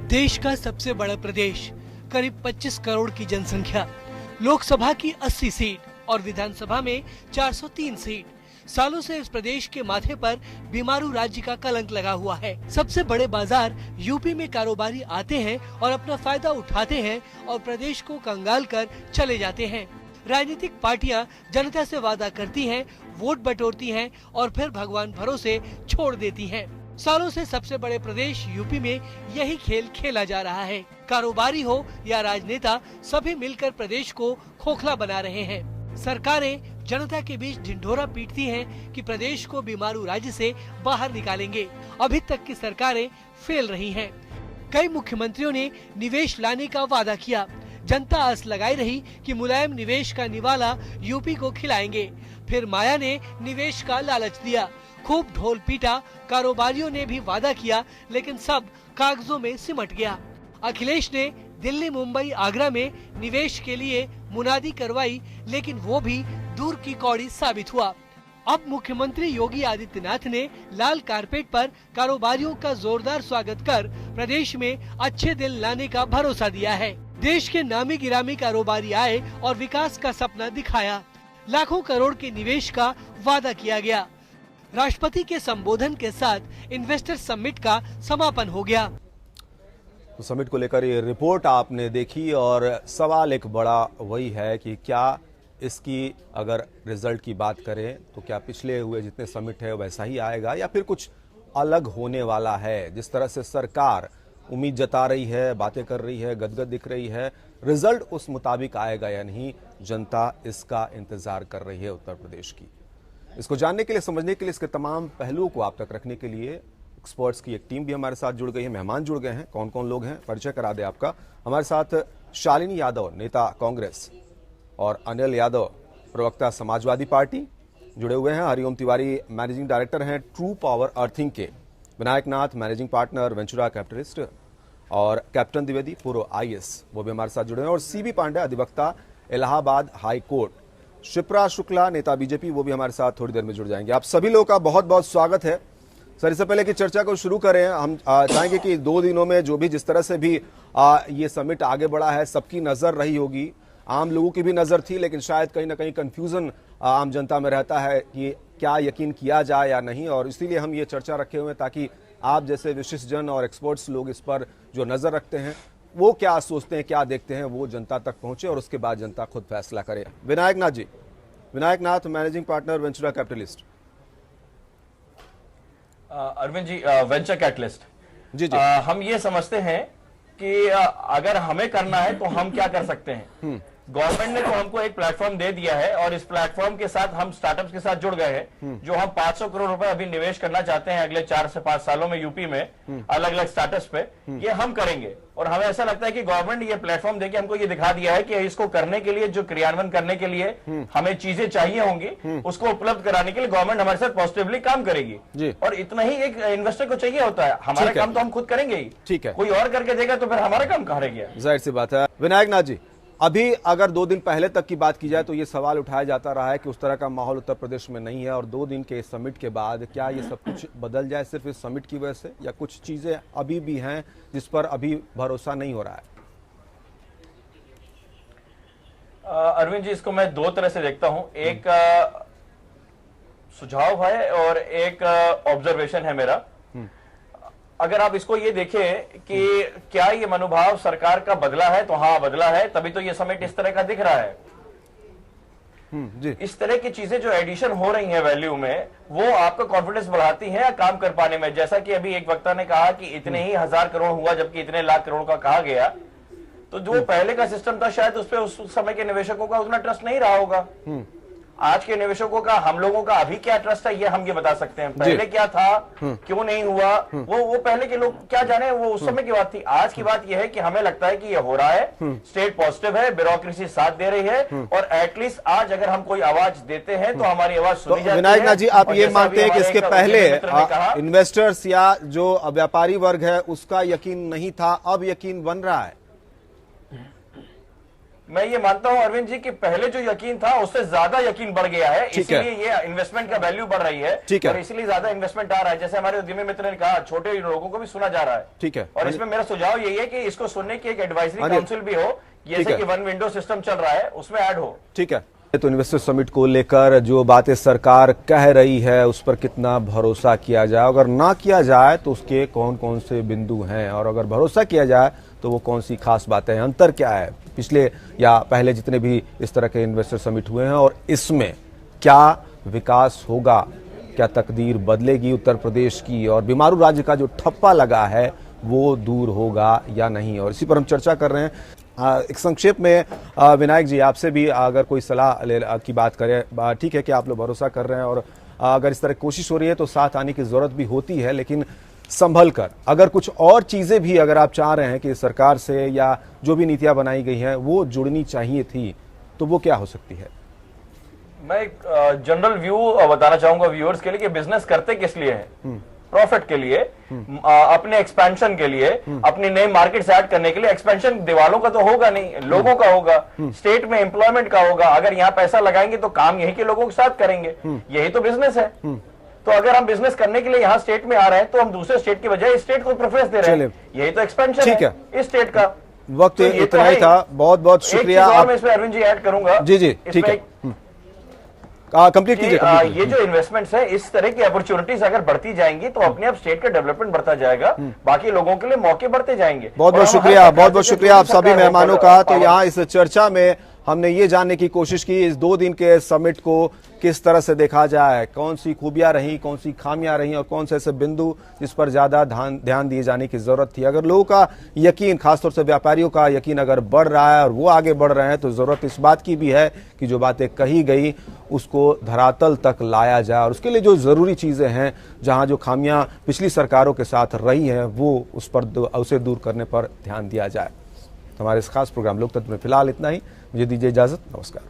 देश का सबसे बड़ा प्रदेश, करीब 25 करोड़ की जनसंख्या, लोकसभा की 80 सीट और विधानसभा में 403 सीट। सालों से इस प्रदेश के माथे पर बीमारू राज्य का कलंक लगा हुआ है। सबसे बड़े बाजार यूपी में कारोबारी आते हैं और अपना फायदा उठाते हैं और प्रदेश को कंगाल कर चले जाते हैं। राजनीतिक पार्टियां जनता से वादा करती हैं, वोट बटोरती हैं और फिर भगवान भरोसे छोड़ देती हैं। सालों से सबसे बड़े प्रदेश यूपी में यही खेल खेला जा रहा है। कारोबारी हो या राजनेता, सभी मिलकर प्रदेश को खोखला बना रहे हैं। सरकारें जनता के बीच ढिंढोरा पीटती हैं कि प्रदेश को बीमारू राज्य से बाहर निकालेंगे। अभी तक की सरकारें फेल रही हैं। कई मुख्यमंत्रियों ने निवेश लाने का वादा किया। जनता आस लगाई रही कि मुलायम निवेश का निवाला यूपी को खिलाएंगे। फिर माया ने निवेश का लालच दिया, खूब ढोल पीटा। कारोबारियों ने भी वादा किया, लेकिन सब कागजों में सिमट गया। अखिलेश ने दिल्ली, मुंबई, आगरा में निवेश के लिए मुनादी करवाई, लेकिन वो भी दूर की कौड़ी साबित हुआ। अब मुख्यमंत्री योगी आदित्यनाथ ने लाल कारपेट पर कारोबारियों का जोरदार स्वागत कर प्रदेश में अच्छे दिन लाने का भरोसा दिया है। देश के नामी गिरामी कारोबारी आए और विकास का सपना दिखाया। लाखों करोड़ के निवेश का वादा किया गया। राष्ट्रपति के संबोधन के साथ इन्वेस्टर समिट का समापन हो गया। तो समिट को लेकर ये रिपोर्ट आपने देखी और सवाल एक बड़ा वही है कि क्या इसकी अगर रिजल्ट की बात करें तो क्या पिछले हुए जितने समिट है वैसा ही आएगा या फिर कुछ अलग होने वाला है। जिस तरह से सरकार उम्मीद जता रही है, बातें कर रही है, गदगद दिख रही है, रिजल्ट उस मुताबिक आएगा या नहीं, जनता इसका इंतजार कर रही है उत्तर प्रदेश की। इसको जानने के लिए, समझने के लिए, इसके तमाम पहलुओं को आप तक रखने के लिए एक्सपर्ट्स की एक टीम भी हमारे साथ जुड़ गई है। मेहमान जुड़ गए हैं। कौन कौन लोग हैं, परिचय करा दे आपका। हमारे साथ शालिनी यादव, नेता कांग्रेस, और अनिल यादव, प्रवक्ता समाजवादी पार्टी, जुड़े हुए हैं। हरिओम तिवारी मैनेजिंग डायरेक्टर हैं ट्रू पावर अर्थिंग के। Vinayak Nath, managing partner venture capitalist, और कैप्टन द्विवेदी, पूर्व IAS, वो भी हमारे साथ जुड़े हैं। और CB पांडे, अधिवक्ता, इलाहाबाद हाई कोर्ट। शिप्रा शुक्ला, नेता BJP, वो भी हमारे साथ थोड़ी देर में जुड़ जाएंगे। आप सभी लोगों का बहुत बहुत स्वागत है। सर, इससे पहले कि चर्चा को शुरू करें, हम चाहेंगे कि 2 दिनों में जो भी जिस तरह से भी ये समिट आगे बढ़ा है, सबकी नजर रही होगी, आम लोगों की भी नजर थी, लेकिन शायद कहीं ना कहीं कंफ्यूजन आम जनता में रहता है कि क्या यकीन किया जाए या नहीं, और इसीलिए हम ये चर्चा रखे हुए हैं ताकि आप जैसे विशिष्ट जन और एक्सपर्ट्स लोग इस पर जो नजर रखते हैं, वो क्या सोचते हैं, क्या देखते हैं, वो जनता तक पहुंचे और उसके बाद जनता खुद फैसला करे। Vinayak Nath ji, Vinayak Nath, managing partner venture capitalist. Arvind ji, venture capitalist ji ji. हम ये समझते हैं कि अगर हमें करना है तो हम क्या कर सकते हैं। गवर्नमेंट ने तो हमको एक प्लेटफॉर्म दे दिया है और इस प्लेटफॉर्म के साथ हम स्टार्टअप्स के साथ जुड़ गए हैं। जो हम 500 करोड़ रुपए अभी निवेश करना चाहते हैं अगले 4 से 5 सालों में यूपी में अलग अलग स्टार्टअप्स पे, ये हम करेंगे। और हमें ऐसा लगता है कि गवर्नमेंट ये प्लेटफॉर्म देके हमको ये दिखा दिया है कि इसको करने के लिए, जो क्रियान्वयन करने के लिए हमें चीजें चाहिए होंगी, उसको उपलब्ध कराने के लिए गवर्नमेंट हमारे साथ पॉजिटिवली काम करेगी। और इतना ही एक इन्वेस्टर को चाहिए होता है। हमारा काम तो हम खुद करेंगे ही, ठीक है, कोई और करके देगा तो फिर हमारा काम कहाँ रह गया। जाहिर सी बात है। विनायक नाथ जी, अभी अगर 2 दिन पहले तक की बात की जाए तो ये सवाल उठाया जाता रहा है कि उस तरह का माहौल उत्तर प्रदेश में नहीं है, और 2 दिन के इस समिट के बाद क्या ये सब कुछ बदल जाए सिर्फ इस समिट की वजह से, या कुछ चीजें अभी भी हैं जिस पर अभी भरोसा नहीं हो रहा है? अरविंद जी, इसको मैं 2 तरह से देखता हूं। एक सुझाव है और एक ऑब्जर्वेशन है मेरा। अगर आप इसको ये देखें कि क्या ये मनोभाव सरकार का बदला है, तो हाँ बदला है, तभी तो ये समिट इस तरह का दिख रहा है। जी। इस तरह की चीजें जो एडिशन हो रही हैं वैल्यू में, वो आपका कॉन्फिडेंस बढ़ाती हैं काम कर पाने में। जैसा कि अभी एक वक्ता ने कहा कि इतने ही 1000 करोड़ हुआ जबकि इतने लाख करोड़ का कहा गया, तो जो पहले का सिस्टम था शायद उस पर उस समय के निवेशकों का उतना ट्रस्ट नहीं रहा होगा। आज के निवेशकों का, हम लोगों का अभी क्या ट्रस्ट है, ये हम ये बता सकते हैं। पहले क्या था, क्यों नहीं हुआ, वो पहले के लोग क्या जाने, वो उस समय की बात थी। आज की बात यह है कि हमें लगता है कि ये हो रहा है, स्टेट पॉजिटिव है, ब्यूरोक्रेसी साथ दे रही है, और एटलीस्ट आज अगर हम कोई आवाज देते हैं तो हमारी आवाज सुनी जाती है। विनायक नाथ जी, आप ये मानते हैं कि इसके पहले इन्वेस्टर्स या जो व्यापारी वर्ग है उसका यकीन नहीं था, अब यकीन बन रहा है? मैं ये मानता हूं अरविंद जी कि पहले जो यकीन था उससे ज्यादा यकीन बढ़ गया है, इसीलिए ये इन्वेस्टमेंट का वैल्यू बढ़ रही है और इसीलिए ज्यादा इन्वेस्टमेंट आ रहा है। जैसे हमारे उद्यमी मित्र ने कहा, छोटे लोगों को भी सुना जा रहा है। ठीक है, और इसमें मेरा सुझाव यही है कि इसको सुनने की एक एडवाइजरी काउंसिल भी हो, जैसे कि वन विंडो सिस्टम चल रहा है उसमें ऐड हो। ठीक है, तो इन्वेस्टर समिट को लेकर जो बातें सरकार कह रही है उस पर कितना भरोसा किया जाए, अगर ना किया जाए तो उसके कौन कौन से बिंदु हैं, और अगर भरोसा किया जाए तो वो कौन सी खास बातें हैं, अंतर क्या है पिछले या पहले जितने भी इस तरह के इन्वेस्टर समिट हुए हैं, और इसमें क्या विकास होगा, क्या तकदीर बदलेगी उत्तर प्रदेश की, और बीमारू राज्य का जो ठप्पा लगा है वो दूर होगा या नहीं। और इसी पर हम चर्चा कर रहे हैं। एक संक्षेप में विनायक जी, आपसे भी अगर कोई सलाह की बात करें, ठीक है कि आप लोग भरोसा कर रहे हैं और अगर इस तरह कोशिश हो रही है तो साथ आने की जरूरत भी होती है, लेकिन संभल कर अगर कुछ और चीजें भी अगर आप चाह रहे हैं कि सरकार से या जो भी नीतियां बनाई गई हैं वो जुड़नी चाहिए थी, तो वो क्या हो सकती है? मैं एक जनरल व्यू बताना चाहूंगा व्यूअर्स के लिए कि बिजनेस करते किस लिए है। प्रॉफिट के लिए, अपने एक्सपेंशन के लिए, अपनी नई मार्केट्स ऐड करने के लिए। एक्सपेंशन दीवालों का तो होगा नहीं, लोगों का होगा, स्टेट में एम्प्लॉयमेंट का होगा। अगर यहाँ पैसा लगाएंगे तो काम यहीं के लोगों के साथ करेंगे, यही तो बिजनेस है। तो अगर हम बिजनेस करने के लिए यहाँ स्टेट में आ रहे हैं तो हम दूसरे स्टेट की बजाय स्टेट को प्रेफरेंस दे रहे हैं, यही तो एक्सपेंशन है इस स्टेट का। वक्त तो इतना ही था, बहुत बहुत शुक्रिया। मैं इसमें अरविंद जी ऐड करूंगा। जी जी, ठीक है, कंप्लीट कीजिए। ये जो इन्वेस्टमेंट्स है, इस तरह की अपॉर्चुनिटीज अगर बढ़ती जाएंगी तो अपने आप स्टेट का डेवलपमेंट बढ़ता जाएगा, बाकी लोगों के लिए मौके बढ़ते जाएंगे। बहुत बहुत शुक्रिया, बहुत बहुत शुक्रिया आप सभी मेहमानों का। तो यहाँ इस चर्चा में हमने ये जानने की कोशिश की इस 2 दिन के समिट को किस तरह से देखा जाए, कौन सी खूबियां रही, कौन सी खामियां रही और कौन से ऐसे बिंदु जिस पर ज्यादा ध्यान दिए जाने की जरूरत थी। अगर लोगों का यकीन, खासतौर से व्यापारियों का यकीन अगर बढ़ रहा है और वो आगे बढ़ रहे हैं, तो जरूरत इस बात की भी है कि जो बातें कही गई उसको धरातल तक लाया जाए, और उसके लिए जो जरूरी चीजें हैं, जहां जो खामियां पिछली सरकारों के साथ रही हैं वो उसे दूर करने पर ध्यान दिया जाए। हमारे इस खास प्रोग्राम लोकतंत्र में फिलहाल इतना ही। मुझे दीजिए इजाजत, नमस्कार।